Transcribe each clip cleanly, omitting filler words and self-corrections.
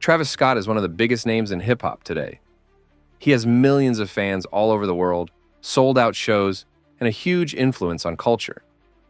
Travis Scott is one of the biggest names in hip-hop today. He has millions of fans all over the world, sold-out shows, and a huge influence on culture.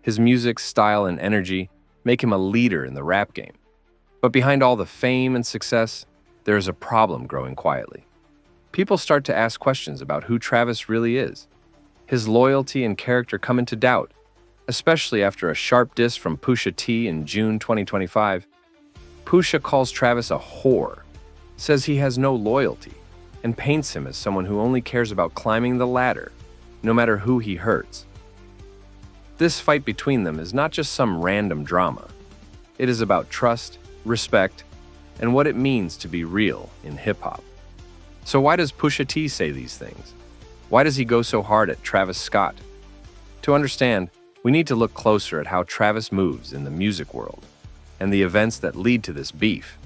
His music, style, and energy make him a leader in the rap game. But behind all the fame and success, there is a problem growing quietly. People start to ask questions about who Travis really is. His loyalty and character come into doubt, especially after a sharp diss from Pusha T in June 2025. Pusha calls Travis a whore, says he has no loyalty, and paints him as someone who only cares about climbing the ladder, no matter who he hurts. This fight between them is not just some random drama. It is about trust, respect, and what it means to be real in hip-hop. So why does Pusha T say these things? Why does he go so hard at Travis Scott? To understand, we need to look closer at how Travis moves in the music world and the events that lead to this beef.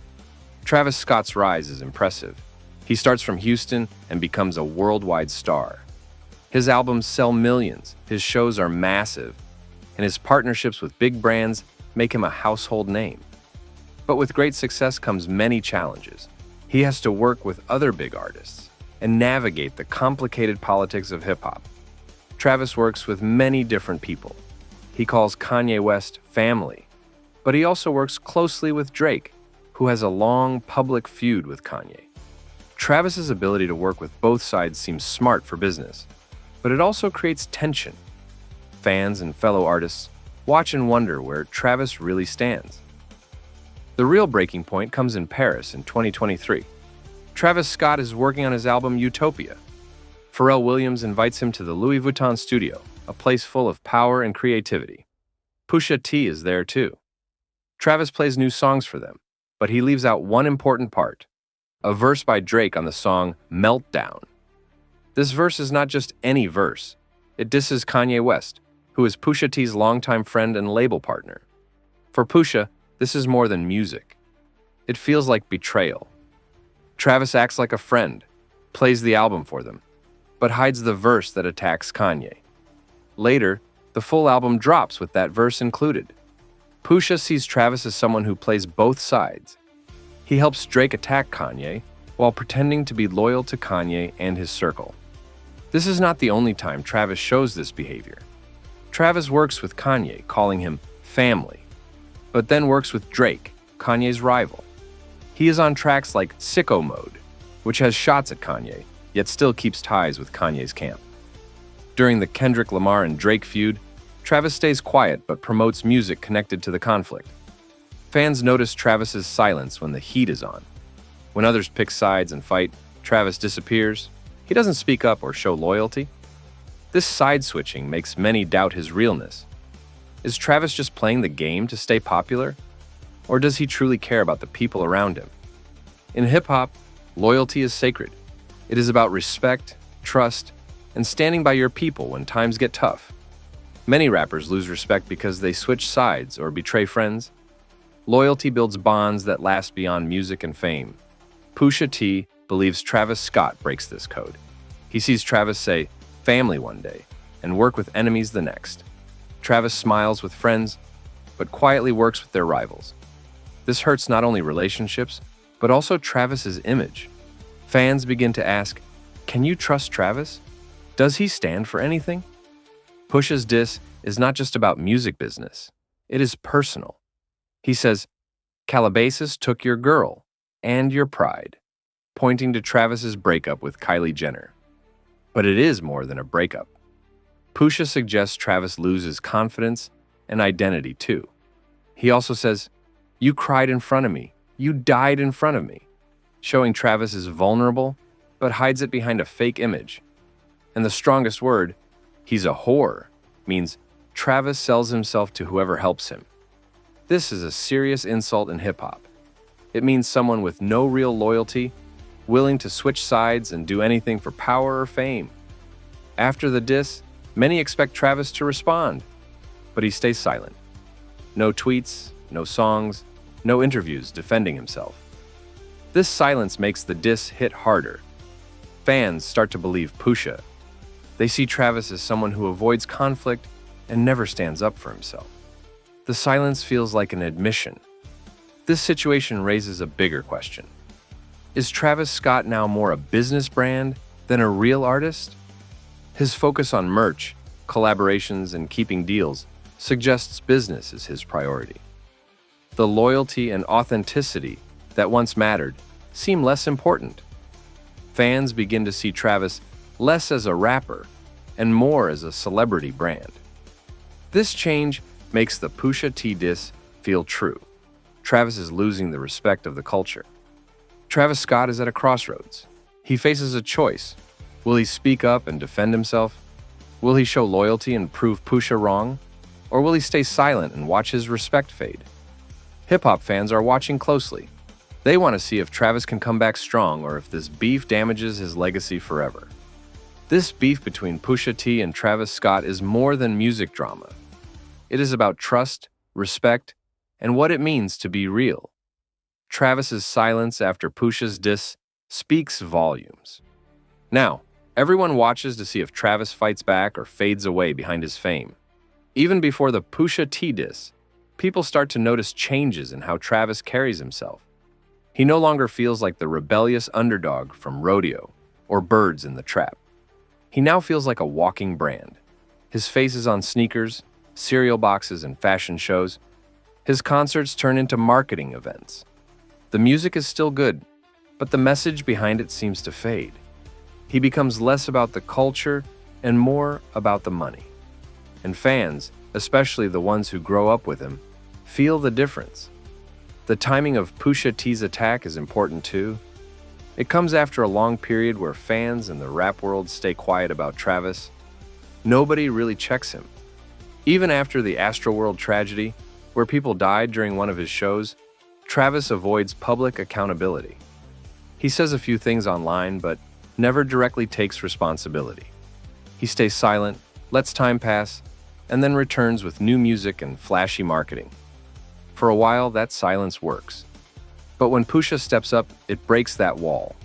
Travis Scott's rise is impressive. He starts from Houston and becomes a worldwide star. His albums sell millions, his shows are massive, and his partnerships with big brands make him a household name. But with great success comes many challenges. He has to work with other big artists and navigate the complicated politics of hip-hop. Travis works with many different people. He calls Kanye West family, but he also works closely with Drake, who has a long public feud with Kanye. Travis's ability to work with both sides seems smart for business, but it also creates tension. Fans and fellow artists watch and wonder where Travis really stands. The real breaking point comes in Paris in 2023. Travis Scott is working on his album Utopia. Pharrell Williams invites him to the Louis Vuitton studio, a place full of power and creativity. Pusha T is there too. Travis plays new songs for them, but he leaves out one important part, a verse by Drake on the song Meltdown. This verse is not just any verse. It disses Kanye West, who is Pusha T's longtime friend and label partner. For Pusha, this is more than music. It feels like betrayal. Travis acts like a friend, plays the album for them, but hides the verse that attacks Kanye. Later, the full album drops with that verse included. Pusha sees Travis as someone who plays both sides. He helps Drake attack Kanye while pretending to be loyal to Kanye and his circle. This is not the only time Travis shows this behavior. Travis works with Kanye, calling him family, but then works with Drake, Kanye's rival. He is on tracks like Sicko Mode, which has shots at Kanye, yet still keeps ties with Kanye's camp. During the Kendrick Lamar and Drake feud, Travis stays quiet but promotes music connected to the conflict. Fans notice Travis's silence when the heat is on. When others pick sides and fight, Travis disappears. He doesn't speak up or show loyalty. This side-switching makes many doubt his realness. Is Travis just playing the game to stay popular? Or does he truly care about the people around him? In hip-hop, loyalty is sacred. It is about respect, trust, and standing by your people when times get tough. Many rappers lose respect because they switch sides or betray friends. Loyalty builds bonds that last beyond music and fame. Pusha T believes Travis Scott breaks this code. He sees Travis say, family one day, and work with enemies the next. Travis smiles with friends, but quietly works with their rivals. This hurts not only relationships, but also Travis's image. Fans begin to ask, can you trust Travis? Does he stand for anything? Pusha's diss is not just about music business. It is personal. He says, Calabasas took your girl and your pride, pointing to Travis's breakup with Kylie Jenner. But it is more than a breakup. Pusha suggests Travis loses confidence and identity too. He also says, you cried in front of me. You died in front of me, showing Travis is vulnerable, but hides it behind a fake image. And the strongest word, he's a whore, means Travis sells himself to whoever helps him. This is a serious insult in hip-hop. It means someone with no real loyalty, willing to switch sides and do anything for power or fame. After the diss, many expect Travis to respond, but he stays silent. No tweets, no songs, no interviews defending himself. This silence makes the diss hit harder. Fans start to believe Pusha. They see Travis as someone who avoids conflict and never stands up for himself. The silence feels like an admission. This situation raises a bigger question. Is Travis Scott now more a business brand than a real artist? His focus on merch, collaborations, and keeping deals suggests business is his priority. The loyalty and authenticity that once mattered seem less important. Fans begin to see Travis less as a rapper and more as a celebrity brand. This change makes the Pusha T diss feel true. Travis is losing the respect of the culture. Travis Scott is at a crossroads. He faces a choice. Will he speak up and defend himself? Will he show loyalty and prove Pusha wrong? Or will he stay silent and watch his respect fade? Hip-hop fans are watching closely. They want to see if Travis can come back strong or if this beef damages his legacy forever. This beef between Pusha T and Travis Scott is more than music drama. It is about trust, respect, and what it means to be real. Travis's silence after Pusha's diss speaks volumes. Now, everyone watches to see if Travis fights back or fades away behind his fame. Even before the Pusha T diss, people start to notice changes in how Travis carries himself. He no longer feels like the rebellious underdog from Rodeo or Birds in the Trap. He now feels like a walking brand. His face is on sneakers, cereal boxes, and fashion shows. His concerts turn into marketing events. The music is still good, but the message behind it seems to fade. He becomes less about the culture and more about the money. And fans, especially the ones who grow up with him, feel the difference. The timing of Pusha T's attack is important too. It comes after a long period where fans in the rap world stay quiet about Travis. Nobody really checks him. Even after the Astroworld tragedy, where people died during one of his shows, Travis avoids public accountability. He says a few things online, but never directly takes responsibility. He stays silent, lets time pass, and then returns with new music and flashy marketing. For a while, that silence works. But when Pusha steps up, it breaks that wall.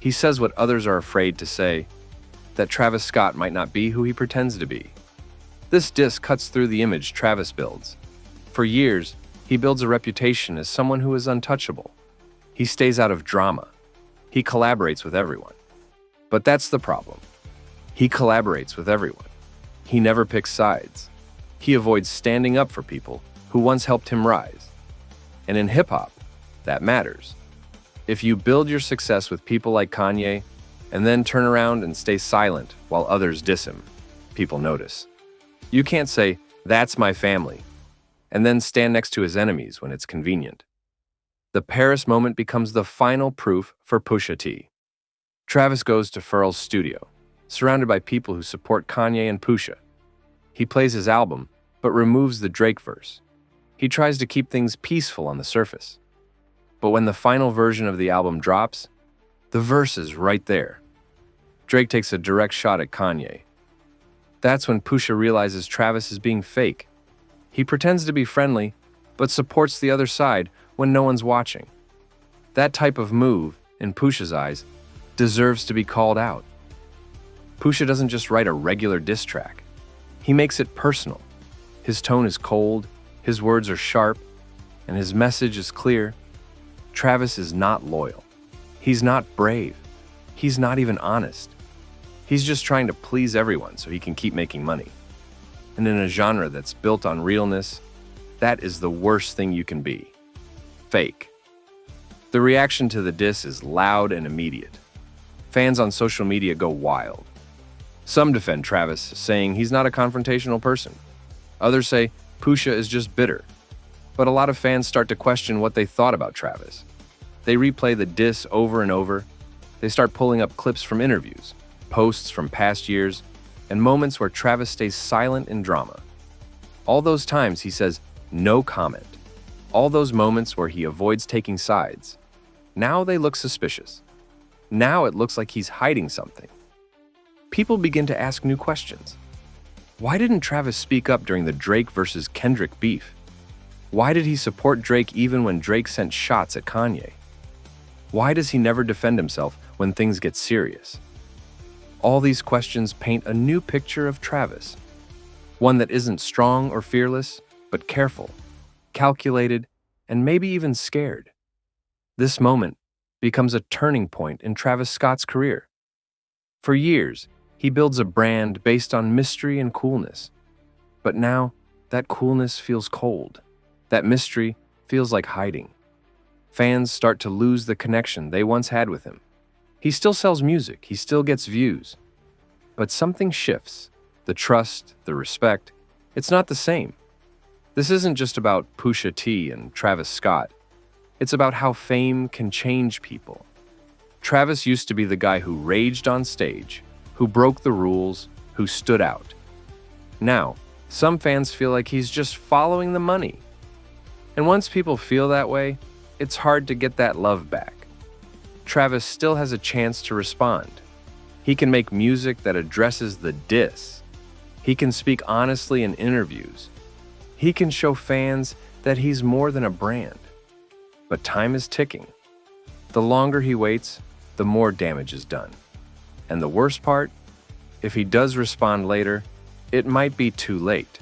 He says what others are afraid to say, that Travis Scott might not be who he pretends to be. This diss cuts through the image Travis builds. For years, he builds a reputation as someone who is untouchable. He stays out of drama. He collaborates with everyone. But that's the problem. He collaborates with everyone. He never picks sides. He avoids standing up for people who once helped him rise. And in hip-hop, that matters. If you build your success with people like Kanye and then turn around and stay silent while others diss him, people notice. You can't say, "That's my family," and then stand next to his enemies when it's convenient. The Paris moment becomes the final proof for Pusha T. Travis goes to Pharrell's studio, surrounded by people who support Kanye and Pusha. He plays his album, but removes the Drake verse. He tries to keep things peaceful on the surface. But when the final version of the album drops, the verse is right there. Drake takes a direct shot at Kanye. That's when Pusha realizes Travis is being fake. He pretends to be friendly, but supports the other side when no one's watching. That type of move, in Pusha's eyes, deserves to be called out. Pusha doesn't just write a regular diss track. He makes it personal. His tone is cold, his words are sharp, and his message is clear. Travis is not loyal. He's not brave. He's not even honest. He's just trying to please everyone so he can keep making money. And in a genre that's built on realness, that is the worst thing you can be. Fake. The reaction to the diss is loud and immediate. Fans on social media go wild. Some defend Travis, saying he's not a confrontational person. Others say Pusha is just bitter. But a lot of fans start to question what they thought about Travis. They replay the diss over and over. They start pulling up clips from interviews, posts from past years, and moments where Travis stays silent in drama. All those times he says, "No comment." All those moments where he avoids taking sides. Now they look suspicious. Now it looks like he's hiding something. People begin to ask new questions. Why didn't Travis speak up during the Drake versus Kendrick beef? Why did he support Drake even when Drake sent shots at Kanye? Why does he never defend himself when things get serious? All these questions paint a new picture of Travis. One that isn't strong or fearless, but careful, calculated, and maybe even scared. This moment becomes a turning point in Travis Scott's career. For years, he builds a brand based on mystery and coolness. But now, that coolness feels cold. That mystery feels like hiding. Fans start to lose the connection they once had with him. He still sells music, he still gets views. But something shifts. The trust, the respect, it's not the same. This isn't just about Pusha T and Travis Scott. It's about how fame can change people. Travis used to be the guy who raged on stage, who broke the rules, who stood out. Now, some fans feel like he's just following the money. And once people feel that way, it's hard to get that love back. Travis still has a chance to respond. He can make music that addresses the diss. He can speak honestly in interviews. He can show fans that he's more than a brand. But time is ticking. The longer he waits, the more damage is done. And the worst part, if he does respond later, it might be too late.